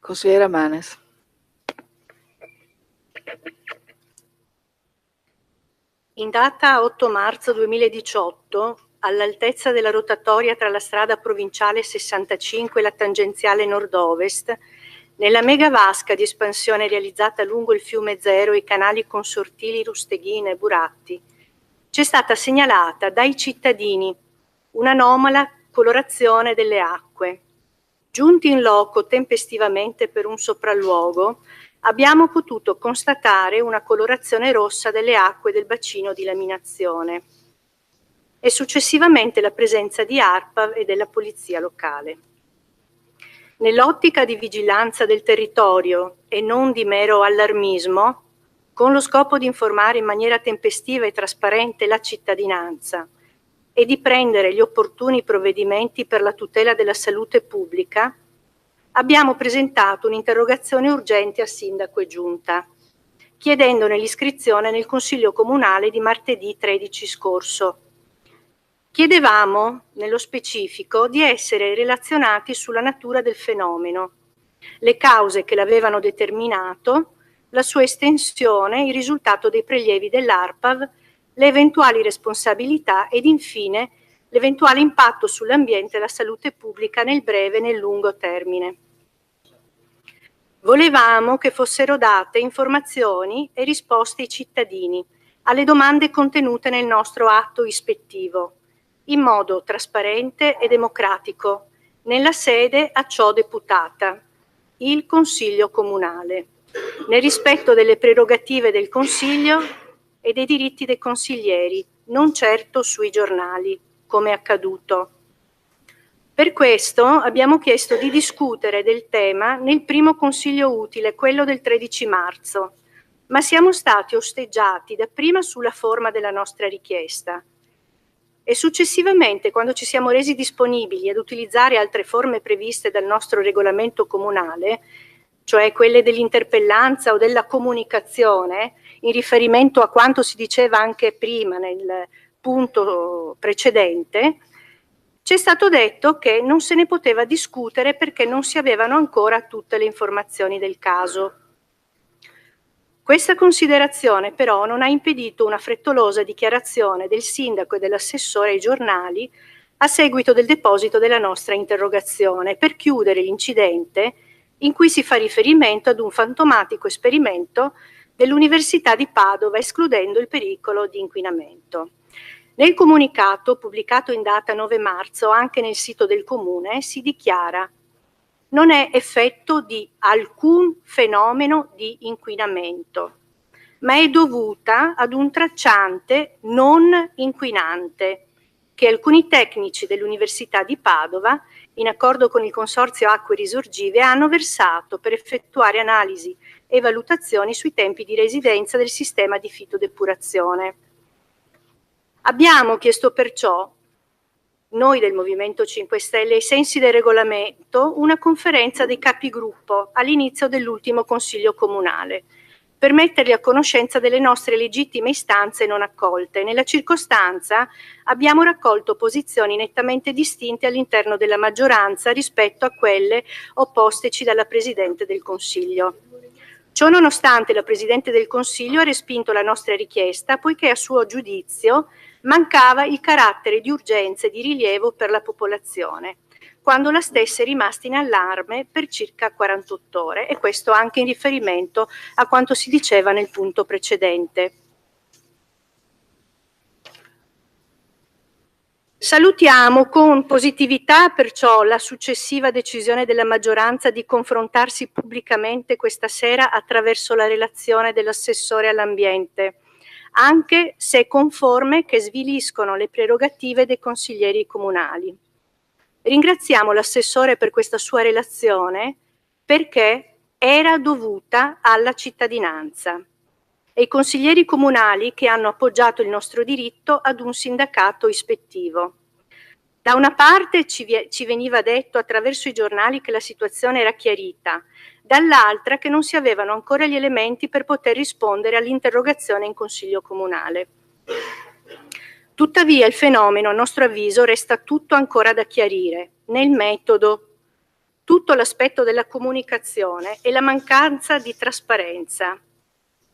Consigliera Manes. In data 8 marzo 2018, all'altezza della rotatoria tra la strada provinciale 65 e la tangenziale nord-ovest, nella mega vasca di espansione realizzata lungo il fiume Zero e i canali consortili Rusteghina e Buratti, c'è stata segnalata dai cittadini un'anomala colorazione delle acque. Giunti in loco tempestivamente per un sopralluogo, abbiamo potuto constatare una colorazione rossa delle acque del bacino di laminazione e successivamente la presenza di ARPAV e della polizia locale. Nell'ottica di vigilanza del territorio e non di mero allarmismo, con lo scopo di informare in maniera tempestiva e trasparente la cittadinanza e di prendere gli opportuni provvedimenti per la tutela della salute pubblica, abbiamo presentato un'interrogazione urgente a Sindaco e Giunta, chiedendone l'iscrizione nel Consiglio Comunale di martedì 13 scorso. Chiedevamo, nello specifico, di essere relazionati sulla natura del fenomeno, le cause che l'avevano determinato, la sua estensione, il risultato dei prelievi dell'ARPAV, le eventuali responsabilità ed infine l'eventuale impatto sull'ambiente e la salute pubblica nel breve e nel lungo termine. Volevamo che fossero date informazioni e risposte ai cittadini alle domande contenute nel nostro atto ispettivo, in modo trasparente e democratico, nella sede a ciò deputata, il Consiglio Comunale, nel rispetto delle prerogative del Consiglio e dei diritti dei consiglieri, non certo sui giornali, come è accaduto. Per questo abbiamo chiesto di discutere del tema nel primo consiglio utile, quello del 13 marzo, ma siamo stati osteggiati dapprima sulla forma della nostra richiesta e successivamente, quando ci siamo resi disponibili ad utilizzare altre forme previste dal nostro regolamento comunale, cioè quelle dell'interpellanza o della comunicazione, in riferimento a quanto si diceva anche prima nel punto precedente, c'è stato detto che non se ne poteva discutere perché non si avevano ancora tutte le informazioni del caso. Questa considerazione però non ha impedito una frettolosa dichiarazione del sindaco e dell'assessore ai giornali a seguito del deposito della nostra interrogazione per chiudere l'incidente in cui si fa riferimento ad un fantomatico esperimento dell'Università di Padova, escludendo il pericolo di inquinamento. Nel comunicato pubblicato in data 9 marzo anche nel sito del Comune si dichiara: non è effetto di alcun fenomeno di inquinamento, ma è dovuta ad un tracciante non inquinante che alcuni tecnici dell'Università di Padova, in accordo con il Consorzio Acque Risorgive, hanno versato per effettuare analisi e valutazioni sui tempi di residenza del sistema di fitodepurazione. Abbiamo chiesto perciò, noi del Movimento 5 Stelle, ai sensi del regolamento, una conferenza dei capigruppo all'inizio dell'ultimo Consiglio Comunale, per metterli a conoscenza delle nostre legittime istanze non accolte. Nella circostanza abbiamo raccolto posizioni nettamente distinte all'interno della maggioranza rispetto a quelle opposteci dalla Presidente del Consiglio. Ciò nonostante la Presidente del Consiglio ha respinto la nostra richiesta poiché a suo giudizio mancava il carattere di urgenza e di rilievo per la popolazione, quando la stessa è rimasta in allarme per circa 48 ore, e questo anche in riferimento a quanto si diceva nel punto precedente. Salutiamo con positività perciò la successiva decisione della maggioranza di confrontarsi pubblicamente questa sera attraverso la relazione dell'assessore all'ambiente, anche se conforme che sviliscono le prerogative dei consiglieri comunali. Ringraziamo l'assessore per questa sua relazione perché era dovuta alla cittadinanza e i consiglieri comunali che hanno appoggiato il nostro diritto ad un sindacato ispettivo. Da una parte ci veniva detto attraverso i giornali che la situazione era chiarita, dall'altra che non si avevano ancora gli elementi per poter rispondere all'interrogazione in Consiglio Comunale. Tuttavia il fenomeno, a nostro avviso, resta tutto ancora da chiarire, nel metodo, tutto l'aspetto della comunicazione e la mancanza di trasparenza.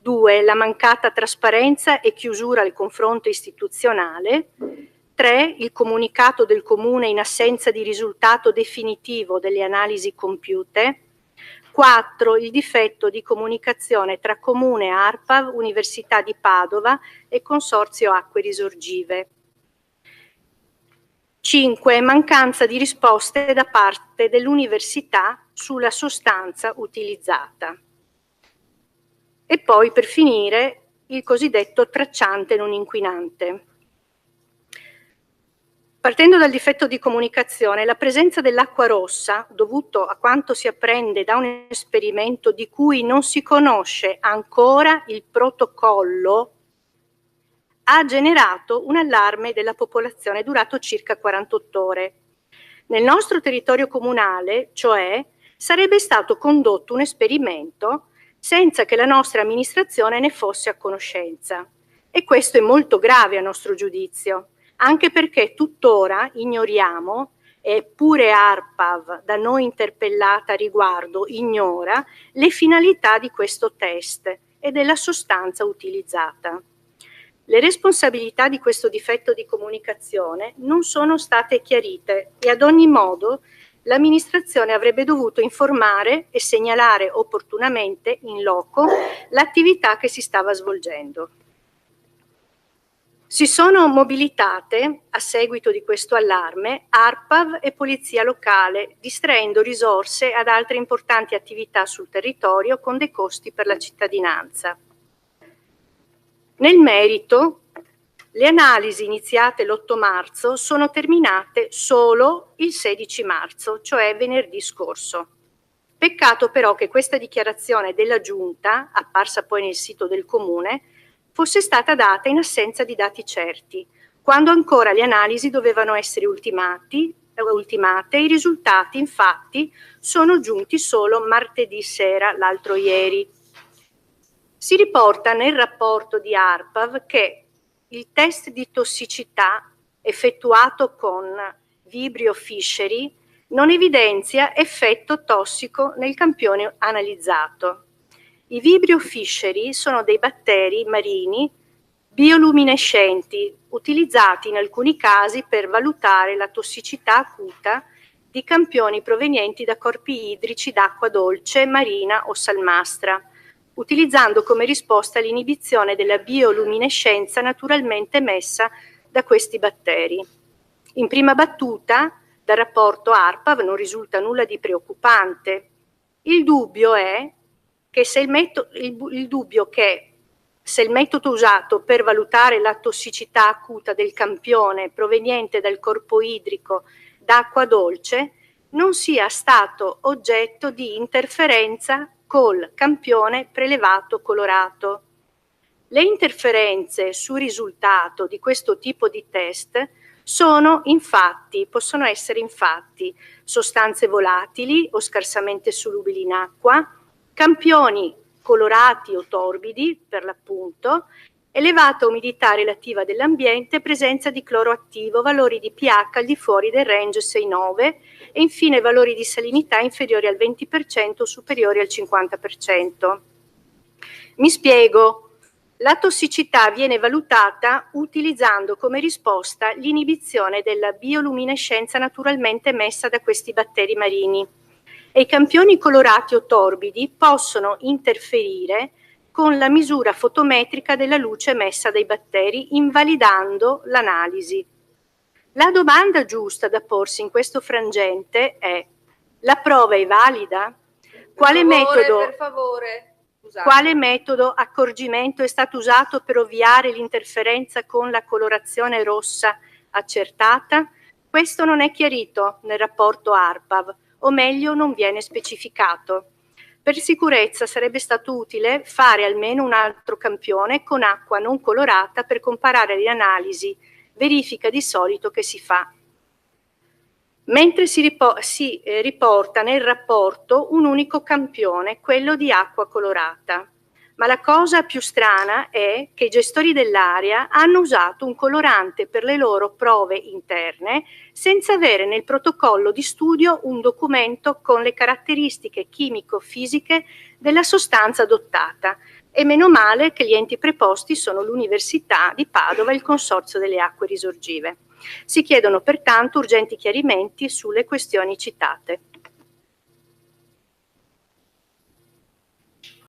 2. La mancata trasparenza e chiusura al confronto istituzionale. 3. Il comunicato del Comune in assenza di risultato definitivo delle analisi compiute. 4. Il difetto di comunicazione tra Comune, ARPAV, Università di Padova e Consorzio Acque Risorgive. 5. Mancanza di risposte da parte dell'Università sulla sostanza utilizzata. E poi, per finire, il cosiddetto tracciante non inquinante. Partendo dal difetto di comunicazione, la presenza dell'acqua rossa, dovuto a quanto si apprende da un esperimento di cui non si conosce ancora il protocollo, ha generato un allarme della popolazione durato circa 48 ore. Nel nostro territorio comunale, cioè, sarebbe stato condotto un esperimento senza che la nostra amministrazione ne fosse a conoscenza. E questo è molto grave a nostro giudizio, anche perché tuttora ignoriamo, e pure ARPAV, da noi interpellata a riguardo, ignora le finalità di questo test e della sostanza utilizzata. Le responsabilità di questo difetto di comunicazione non sono state chiarite e ad ogni modo l'amministrazione avrebbe dovuto informare e segnalare opportunamente in loco l'attività che si stava svolgendo. Si sono mobilitate, a seguito di questo allarme, ARPAV e Polizia Locale, distraendo risorse ad altre importanti attività sul territorio con dei costi per la cittadinanza. Nel merito, le analisi iniziate l'8 marzo sono terminate solo il 16 marzo, cioè venerdì scorso. Peccato però che questa dichiarazione della Giunta, apparsa poi nel sito del Comune, fosse stata data in assenza di dati certi, quando ancora le analisi dovevano essere ultimate e i risultati infatti sono giunti solo martedì sera, l'altro ieri. Si riporta nel rapporto di ARPAV che il test di tossicità effettuato con Vibrio fischeri non evidenzia effetto tossico nel campione analizzato. I Vibrio fischeri sono dei batteri marini bioluminescenti utilizzati in alcuni casi per valutare la tossicità acuta di campioni provenienti da corpi idrici d'acqua dolce, marina o salmastra, utilizzando come risposta l'inibizione della bioluminescenza naturalmente emessa da questi batteri. In prima battuta, dal rapporto ARPAV non risulta nulla di preoccupante. Il dubbio è che se il metodo usato per valutare la tossicità acuta del campione proveniente dal corpo idrico d'acqua dolce non sia stato oggetto di interferenza col campione prelevato colorato. Le interferenze sul risultato di questo tipo di test possono essere infatti sostanze volatili o scarsamente solubili in acqua, campioni colorati o torbidi per l'appunto, elevata umidità relativa dell'ambiente, presenza di cloro attivo, valori di pH al di fuori del range 6-9 e infine valori di salinità inferiori al 20% o superiori al 50%. Mi spiego. La tossicità viene valutata utilizzando come risposta l'inibizione della bioluminescenza naturalmente emessa da questi batteri marini e i campioni colorati o torbidi possono interferire con la misura fotometrica della luce emessa dai batteri, invalidando l'analisi. La domanda giusta da porsi in questo frangente è: la prova è valida? Quale metodo accorgimento è stato usato per ovviare l'interferenza con la colorazione rossa accertata? Questo non è chiarito nel rapporto ARPAV, o meglio non viene specificato. Per sicurezza sarebbe stato utile fare almeno un altro campione con acqua non colorata per comparare le analisi, verifica di solito che si fa. Mentre si riporta nel rapporto un unico campione, quello di acqua colorata. Ma la cosa più strana è che i gestori dell'area hanno usato un colorante per le loro prove interne senza avere nel protocollo di studio un documento con le caratteristiche chimico-fisiche della sostanza adottata. E meno male che gli enti preposti sono l'Università di Padova e il Consorzio delle Acque Risorgive. Si chiedono pertanto urgenti chiarimenti sulle questioni citate.